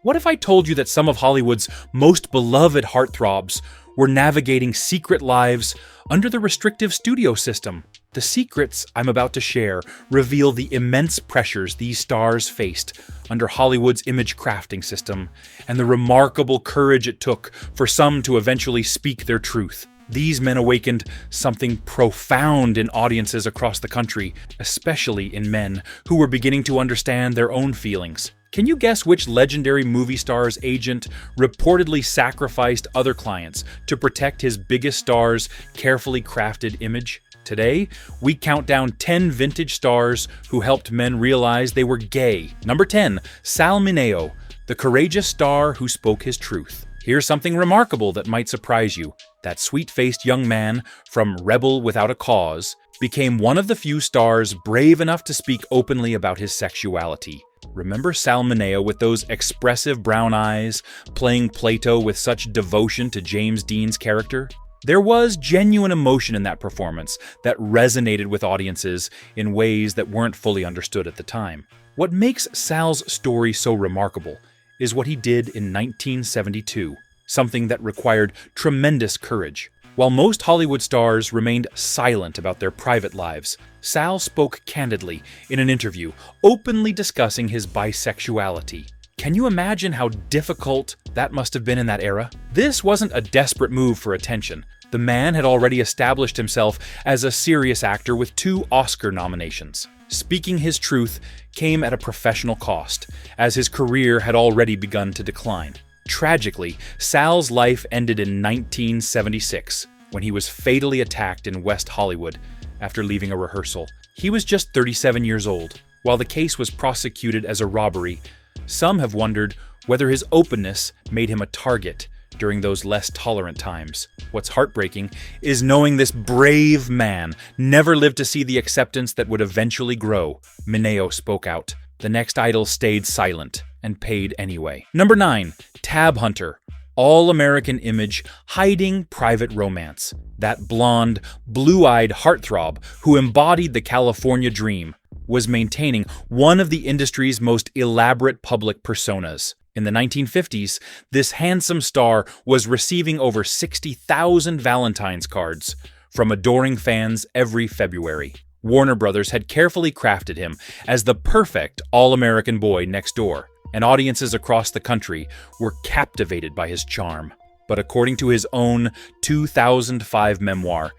What if I told you that some of Hollywood's most beloved heartthrobs were navigating secret lives under the restrictive studio system? The secrets I'm about to share reveal the immense pressures these stars faced under Hollywood's image crafting system, and the remarkable courage it took for some to eventually speak their truth. These men awakened something profound in audiences across the country, especially in men who were beginning to understand their own feelings. Can you guess which legendary movie star's agent reportedly sacrificed other clients to protect his biggest star's carefully crafted image? Today, we count down 10 vintage stars who helped men realize they were gay. Number 10, Sal Mineo, the courageous star who spoke his truth. Here's something remarkable that might surprise you. That sweet-faced young man from Rebel Without a Cause became one of the few stars brave enough to speak openly about his sexuality. Remember Sal Mineo with those expressive brown eyes, playing Plato with such devotion to James Dean's character? There was genuine emotion in that performance that resonated with audiences in ways that weren't fully understood at the time. What makes Sal's story so remarkable is what he did in 1972, something that required tremendous courage. While most Hollywood stars remained silent about their private lives, Sal spoke candidly in an interview, openly discussing his bisexuality. Can you imagine how difficult that must have been in that era? This wasn't a desperate move for attention. The man had already established himself as a serious actor with 2 Oscar nominations. Speaking his truth came at a professional cost, as his career had already begun to decline. Tragically, Sal's life ended in 1976, when he was fatally attacked in West Hollywood after leaving a rehearsal. He was just 37 years old. While the case was prosecuted as a robbery, some have wondered whether his openness made him a target during those less tolerant times. What's heartbreaking is knowing this brave man never lived to see the acceptance that would eventually grow. Mineo spoke out. The next idol stayed silent and paid anyway. Number 9, Tab Hunter, all-American image hiding private romance. That blonde, blue-eyed heartthrob who embodied the California dream was maintaining one of the industry's most elaborate public personas. In the 1950s, this handsome star was receiving over 60,000 Valentine's cards from adoring fans every February. Warner Brothers had carefully crafted him as the perfect all-American boy next door, and audiences across the country were captivated by his charm. But according to his own 2005 memoir,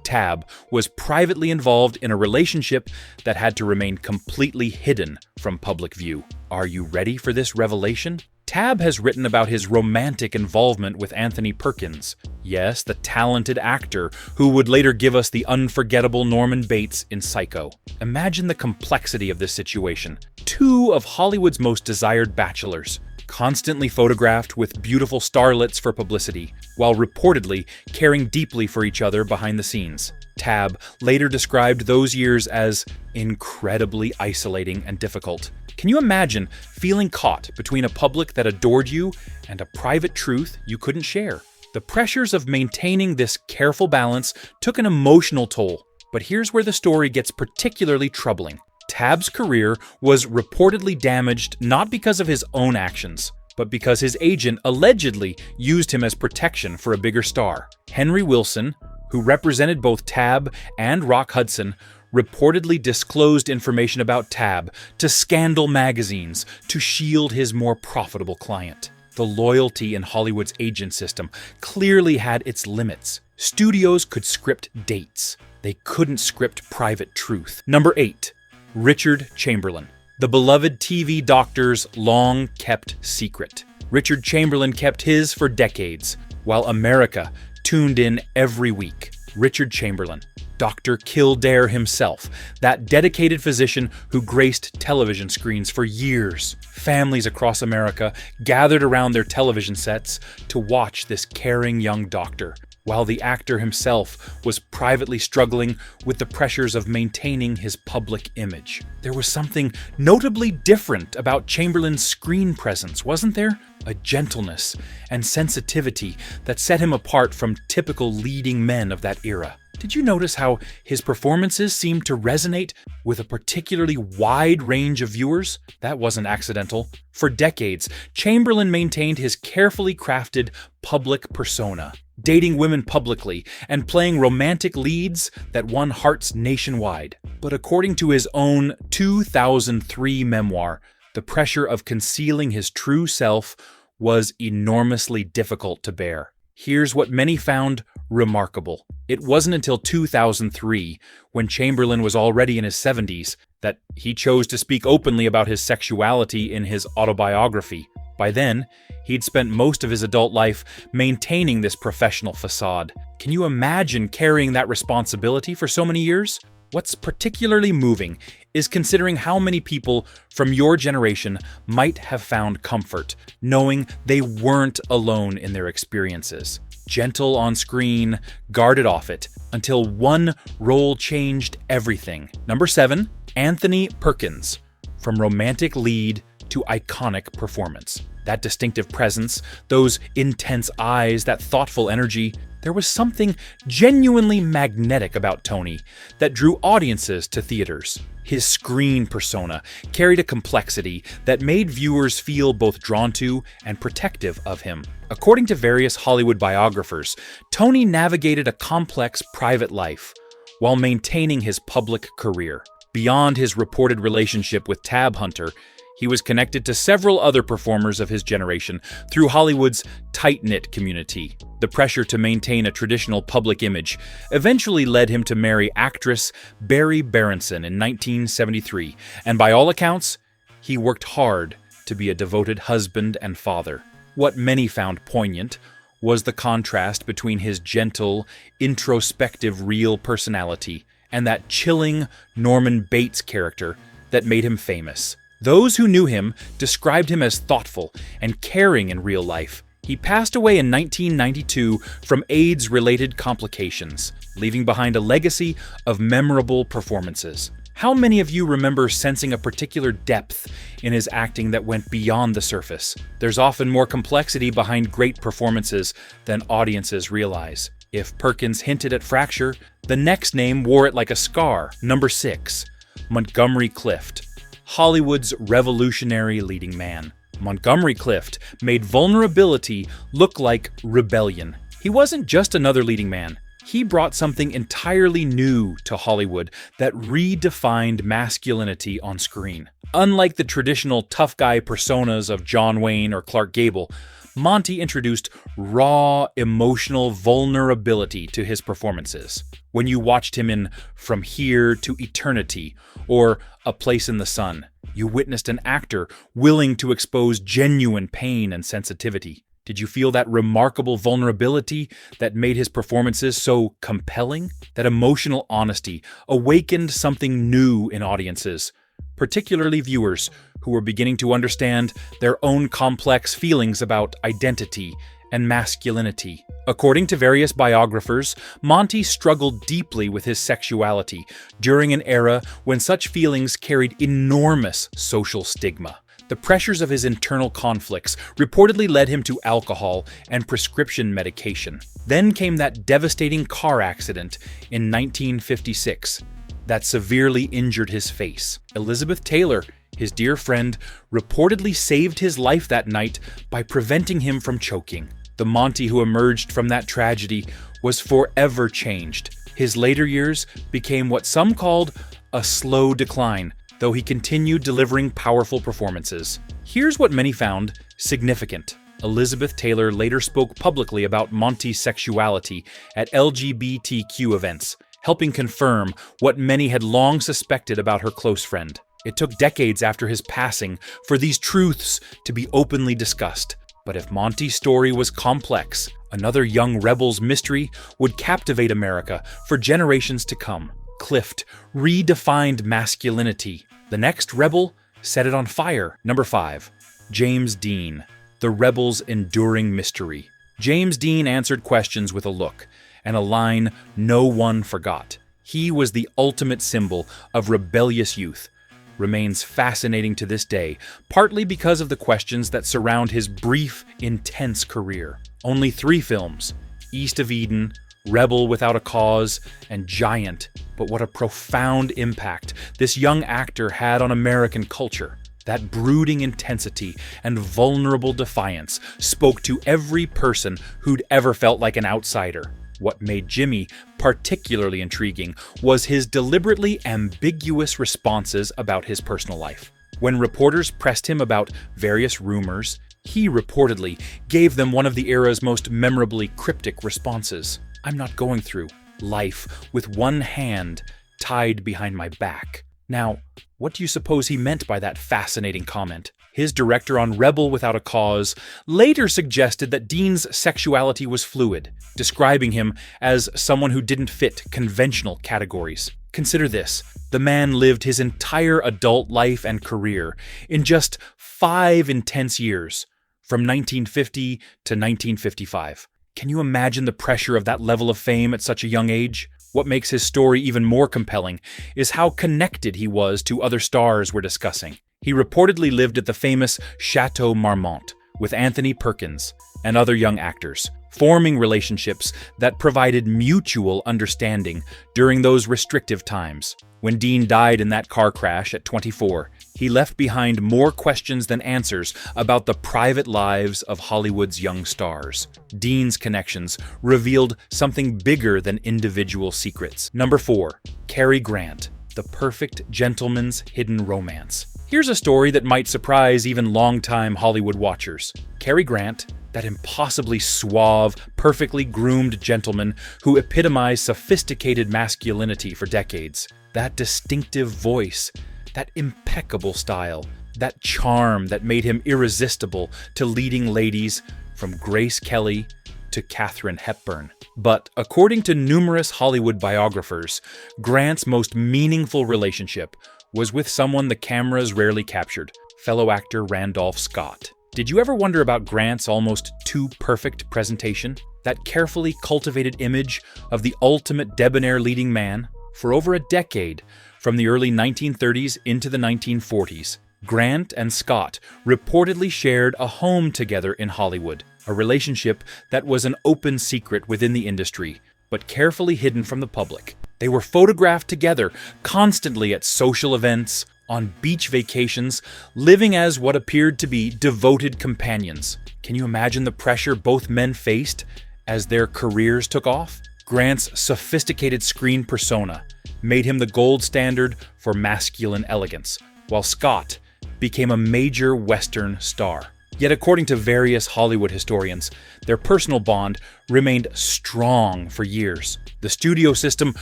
Tab was privately involved in a relationship that had to remain completely hidden from public view. Are you ready for this revelation? Tab has written about his romantic involvement with Anthony Perkins. Yes, the talented actor who would later give us the unforgettable Norman Bates in Psycho. Imagine the complexity of this situation. 2 of Hollywood's most desired bachelors, constantly photographed with beautiful starlets for publicity, while reportedly caring deeply for each other behind the scenes. Tab later described those years as incredibly isolating and difficult. Can you imagine feeling caught between a public that adored you and a private truth you couldn't share? The pressures of maintaining this careful balance took an emotional toll, but here's where the story gets particularly troubling. Tab's career was reportedly damaged not because of his own actions, but because his agent allegedly used him as protection for a bigger star. Henry Wilson, who represented both Tab and Rock Hudson, reportedly disclosed information about Tab to scandal magazines to shield his more profitable client. The loyalty in Hollywood's agent system clearly had its limits. Studios could script dates. They couldn't script private truth. Number 8. Richard Chamberlain, the beloved TV doctor's long-kept secret. Richard Chamberlain kept his for decades, while America tuned in every week. Richard Chamberlain, Dr. Kildare himself, that dedicated physician who graced television screens for years. Families across America gathered around their television sets to watch this caring young doctor, while the actor himself was privately struggling with the pressures of maintaining his public image. There was something notably different about Chamberlain's screen presence, wasn't there? A gentleness and sensitivity that set him apart from typical leading men of that era. Did you notice how his performances seemed to resonate with a particularly wide range of viewers? That wasn't accidental. For decades, Chamberlain maintained his carefully crafted public persona, dating women publicly and playing romantic leads that won hearts nationwide. But according to his own 2003 memoir, the pressure of concealing his true self was enormously difficult to bear. Here's what many found remarkable. It wasn't until 2003, when Chamberlain was already in his 70s, that he chose to speak openly about his sexuality in his autobiography. By then, he'd spent most of his adult life maintaining this professional facade. Can you imagine carrying that responsibility for so many years? What's particularly moving is considering how many people from your generation might have found comfort, knowing they weren't alone in their experiences. Gentle on screen, guarded off it, until one role changed everything. Number 7, Anthony Perkins. From romantic lead to iconic performance. That distinctive presence, those intense eyes, that thoughtful energy. There was something genuinely magnetic about Tony that drew audiences to theaters. His screen persona carried a complexity that made viewers feel both drawn to and protective of him. According to various Hollywood biographers, Tony navigated a complex private life while maintaining his public career. Beyond his reported relationship with Tab Hunter, he was connected to several other performers of his generation through Hollywood's tight-knit community. The pressure to maintain a traditional public image eventually led him to marry actress Barry Berenson in 1973, and by all accounts, he worked hard to be a devoted husband and father. What many found poignant was the contrast between his gentle, introspective, real personality and that chilling Norman Bates character that made him famous. Those who knew him described him as thoughtful and caring in real life. He passed away in 1992 from AIDS-related complications, leaving behind a legacy of memorable performances. How many of you remember sensing a particular depth in his acting that went beyond the surface? There's often more complexity behind great performances than audiences realize. If Perkins hinted at fracture, the next name wore it like a scar. Number 6, Montgomery Clift. Hollywood's revolutionary leading man. Montgomery Clift made vulnerability look like rebellion. He wasn't just another leading man. He brought something entirely new to Hollywood that redefined masculinity on screen. Unlike the traditional tough guy personas of John Wayne or Clark Gable, Monty introduced raw, emotional vulnerability to his performances. When you watched him in From Here to Eternity or A Place in the Sun, you witnessed an actor willing to expose genuine pain and sensitivity. Did you feel that remarkable vulnerability that made his performances so compelling? That emotional honesty awakened something new in audiences, particularly viewers who were beginning to understand their own complex feelings about identity and masculinity. According to various biographers, Monty struggled deeply with his sexuality during an era when such feelings carried enormous social stigma. The pressures of his internal conflicts reportedly led him to alcohol and prescription medication. Then came that devastating car accident in 1956 that severely injured his face. Elizabeth Taylor, his dear friend, reportedly saved his life that night by preventing him from choking. The Monty who emerged from that tragedy was forever changed. His later years became what some called a slow decline, though he continued delivering powerful performances. Here's what many found significant. Elizabeth Taylor later spoke publicly about Monty's sexuality at LGBTQ events, helping confirm what many had long suspected about her close friend. It took decades after his passing for these truths to be openly discussed. But if Monty's story was complex, another young rebel's mystery would captivate America for generations to come. Clift redefined masculinity. The next rebel set it on fire. Number 5, James Dean, the rebel's enduring mystery. James Dean answered questions with a look and a line no one forgot. He was the ultimate symbol of rebellious youth. Remains fascinating to this day, partly because of the questions that surround his brief, intense career. Only 3 films, East of Eden, Rebel without a cause, and giant. But what a profound impact this young actor had on American culture. That brooding intensity and vulnerable defiance spoke to every person who'd ever felt like an outsider. What made Jimmy particularly intriguing was his deliberately ambiguous responses about his personal life. When reporters pressed him about various rumors, he reportedly gave them one of the era's most memorably cryptic responses. "I'm not going through life with one hand tied behind my back." Now, what do you suppose he meant by that fascinating comment? His director on Rebel Without a Cause later suggested that Dean's sexuality was fluid, describing him as someone who didn't fit conventional categories. Consider this: the man lived his entire adult life and career in just 5 intense years, from 1950 to 1955. Can you imagine the pressure of that level of fame at such a young age? What makes his story even more compelling is how connected he was to other stars we're discussing. He reportedly lived at the famous Chateau Marmont with Anthony Perkins and other young actors, forming relationships that provided mutual understanding during those restrictive times. When Dean died in that car crash at 24, he left behind more questions than answers about the private lives of Hollywood's young stars. Dean's connections revealed something bigger than individual secrets. Number 4, Cary Grant, the perfect gentleman's hidden romance. Here's a story that might surprise even longtime Hollywood watchers. Cary Grant, that impossibly suave, perfectly groomed gentleman who epitomized sophisticated masculinity for decades. That distinctive voice, that impeccable style, that charm that made him irresistible to leading ladies from Grace Kelly to Katharine Hepburn. But according to numerous Hollywood biographers, Grant's most meaningful relationship was with someone the cameras rarely captured, fellow actor Randolph Scott. Did you ever wonder about Grant's almost too perfect presentation? That carefully cultivated image of the ultimate debonair leading man? For over a decade, from the early 1930s into the 1940s, Grant and Scott reportedly shared a home together in Hollywood, a relationship that was an open secret within the industry, but carefully hidden from the public. They were photographed together constantly at social events, on beach vacations, living as what appeared to be devoted companions. Can you imagine the pressure both men faced as their careers took off? Grant's sophisticated screen persona made him the gold standard for masculine elegance, while Scott became a major Western star. Yet according to various Hollywood historians, their personal bond remained strong for years. The studio system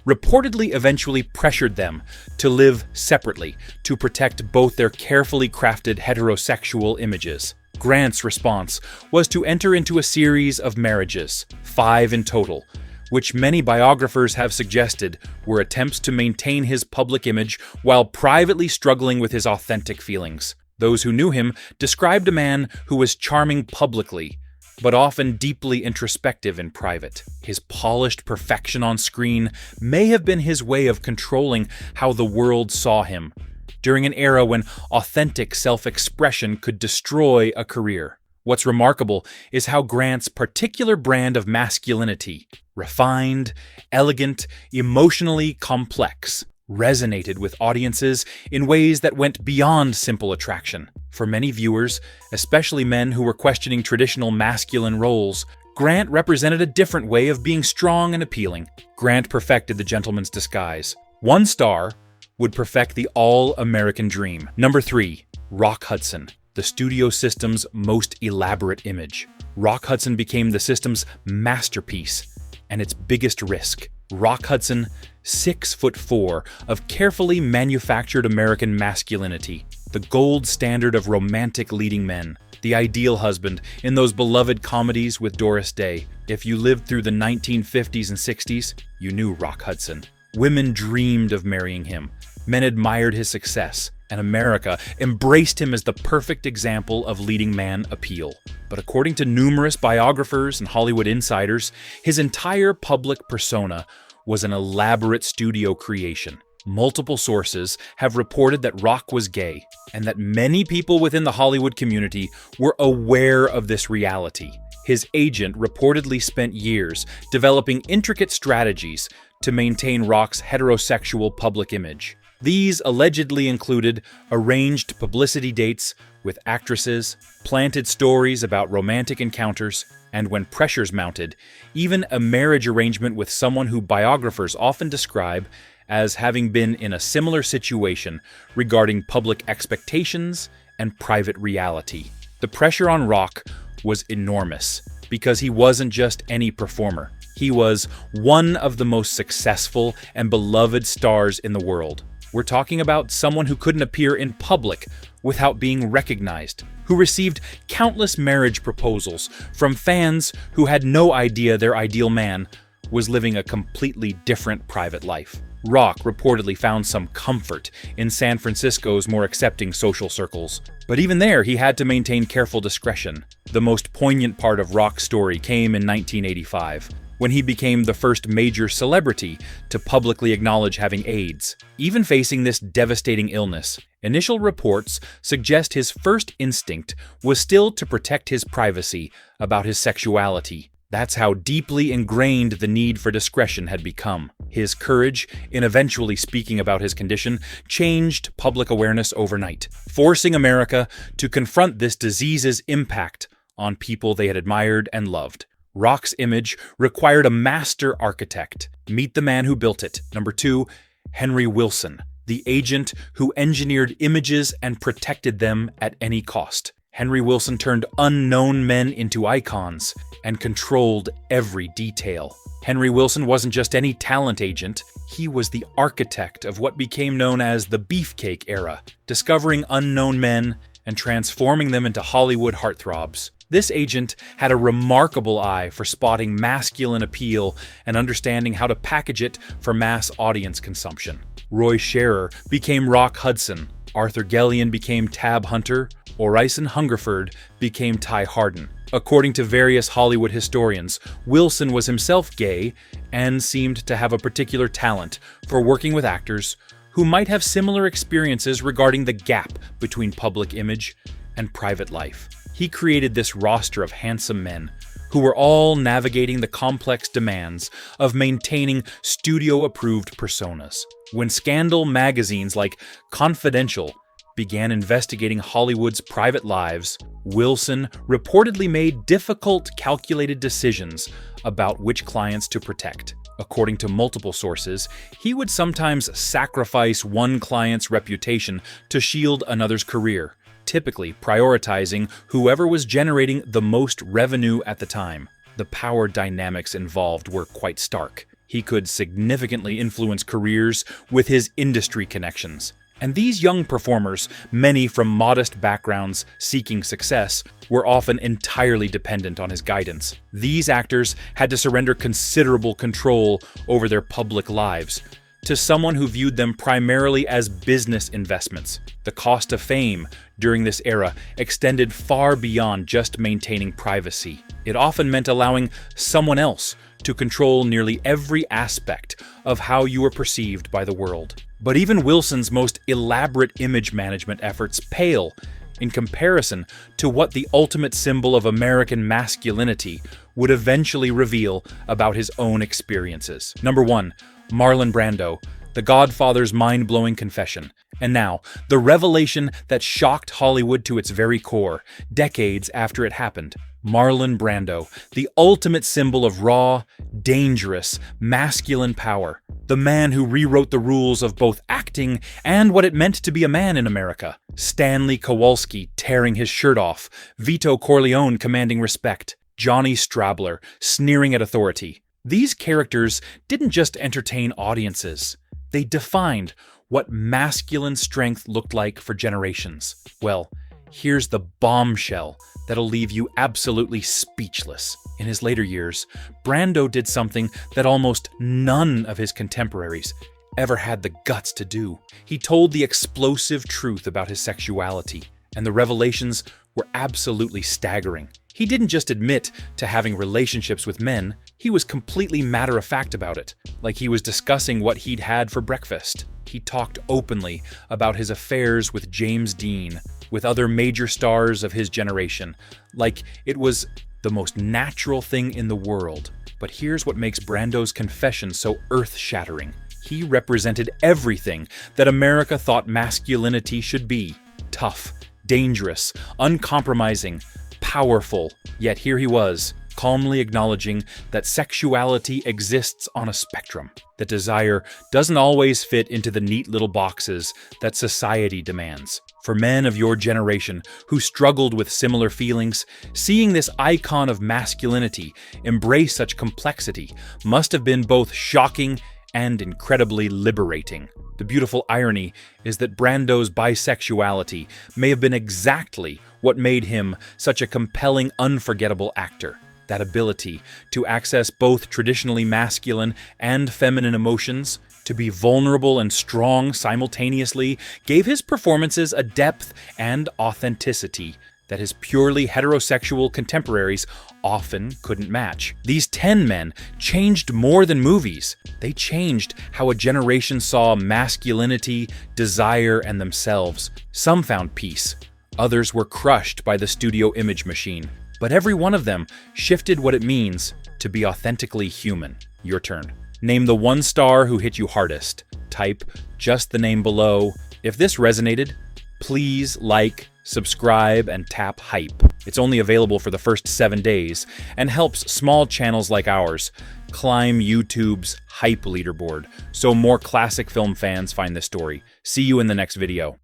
reportedly eventually pressured them to live separately to protect both their carefully crafted heterosexual images. Grant's response was to enter into a series of marriages, 5 in total, which many biographers have suggested were attempts to maintain his public image while privately struggling with his authentic feelings. Those who knew him described a man who was charming publicly, but often deeply introspective in private. His polished perfection on screen may have been his way of controlling how the world saw him, during an era when authentic self-expression could destroy a career. What's remarkable is how Grant's particular brand of masculinity, refined, elegant, emotionally complex, resonated with audiences in ways that went beyond simple attraction. For many viewers, especially men who were questioning traditional masculine roles, Grant represented a different way of being strong and appealing. Grant perfected the gentleman's disguise. One star would perfect the all-American dream. Number 3, Rock Hudson, the studio system's most elaborate image. Rock Hudson became the system's masterpiece and its biggest risk. Rock Hudson, 6'4" of carefully manufactured American masculinity, the gold standard of romantic leading men, the ideal husband in those beloved comedies with Doris Day. If you lived through the 1950s and 60s, you knew Rock Hudson. Women dreamed of marrying him, men admired his success, and America embraced him as the perfect example of leading man appeal. But according to numerous biographers and Hollywood insiders, his entire public persona was an elaborate studio creation. Multiple sources have reported that Rock was gay, and that many people within the Hollywood community were aware of this reality. His agent reportedly spent years developing intricate strategies to maintain Rock's heterosexual public image. These allegedly included arranged publicity dates with actresses, planted stories about romantic encounters, and when pressures mounted, even a marriage arrangement with someone who biographers often describe as having been in a similar situation regarding public expectations and private reality. The pressure on Rock was enormous because he wasn't just any performer. He was one of the most successful and beloved stars in the world. We're talking about someone who couldn't appear in public without being recognized, who received countless marriage proposals from fans who had no idea their ideal man was living a completely different private life. Rock reportedly found some comfort in San Francisco's more accepting social circles, but even there he had to maintain careful discretion. The most poignant part of Rock's story came in 1985, when he became the first major celebrity to publicly acknowledge having AIDS. Even facing this devastating illness, initial reports suggest his first instinct was still to protect his privacy about his sexuality. That's how deeply ingrained the need for discretion had become. His courage in eventually speaking about his condition changed public awareness overnight, forcing America to confront this disease's impact on people they had admired and loved. Rock's image required a master architect. Meet the man who built it. Number 2, Henry Wilson, the agent who engineered images and protected them at any cost. Henry Wilson turned unknown men into icons and controlled every detail. Henry Wilson wasn't just any talent agent, he was the architect of what became known as the Beefcake era, discovering unknown men and transforming them into Hollywood heartthrobs. This agent had a remarkable eye for spotting masculine appeal and understanding how to package it for mass audience consumption. Roy Scherer became Rock Hudson, Arthur Gellion became Tab Hunter, Orison Hungerford became Ty Harden. According to various Hollywood historians, Wilson was himself gay and seemed to have a particular talent for working with actors who might have similar experiences regarding the gap between public image and private life. He created this roster of handsome men who were all navigating the complex demands of maintaining studio-approved personas. When scandal magazines like Confidential began investigating Hollywood's private lives, Wilson reportedly made difficult, calculated decisions about which clients to protect. According to multiple sources, he would sometimes sacrifice one client's reputation to shield another's career, typically prioritizing whoever was generating the most revenue at the time. The power dynamics involved were quite stark. He could significantly influence careers with his industry connections. And these young performers, many from modest backgrounds seeking success, were often entirely dependent on his guidance. These actors had to surrender considerable control over their public lives to someone who viewed them primarily as business investments. The cost of fame during this era extended far beyond just maintaining privacy. It often meant allowing someone else to control nearly every aspect of how you were perceived by the world. But even Wilson's most elaborate image management efforts pale in comparison to what the ultimate symbol of American masculinity would eventually reveal about his own experiences. Number 1, Marlon Brando, The Godfather's mind-blowing confession. And now, the revelation that shocked Hollywood to its very core, decades after it happened. Marlon Brando, the ultimate symbol of raw, dangerous, masculine power. The man who rewrote the rules of both acting and what it meant to be a man in America. Stanley Kowalski tearing his shirt off, Vito Corleone commanding respect, Johnny Strabler sneering at authority. These characters didn't just entertain audiences. They defined what masculine strength looked like for generations. Well, here's the bombshell that'll leave you absolutely speechless. In his later years, Brando did something that almost none of his contemporaries ever had the guts to do. He told the explosive truth about his sexuality, and the revelations were absolutely staggering. He didn't just admit to having relationships with men, he was completely matter-of-fact about it, like he was discussing what he'd had for breakfast. He talked openly about his affairs with James Dean, with other major stars of his generation, like it was the most natural thing in the world. But here's what makes Brando's confession so earth-shattering. He represented everything that America thought masculinity should be. Tough, dangerous, uncompromising, powerful. Yet here he was, calmly acknowledging that sexuality exists on a spectrum, that desire doesn't always fit into the neat little boxes that society demands. For men of your generation who struggled with similar feelings, seeing this icon of masculinity embrace such complexity must have been both shocking and incredibly liberating. The beautiful irony is that Brando's bisexuality may have been exactly what made him such a compelling, unforgettable actor. That ability to access both traditionally masculine and feminine emotions, to be vulnerable and strong simultaneously, gave his performances a depth and authenticity that his purely heterosexual contemporaries often couldn't match. These 10 men changed more than movies. They changed how a generation saw masculinity, desire, and themselves. Some found peace. Others were crushed by the studio image machine. But every one of them shifted what it means to be authentically human. Your turn. Name the one star who hit you hardest. Type just the name below. If this resonated, please like, subscribe, and tap hype. It's only available for the first 7 days and helps small channels like ours climb YouTube's hype leaderboard so more classic film fans find this story. See you in the next video.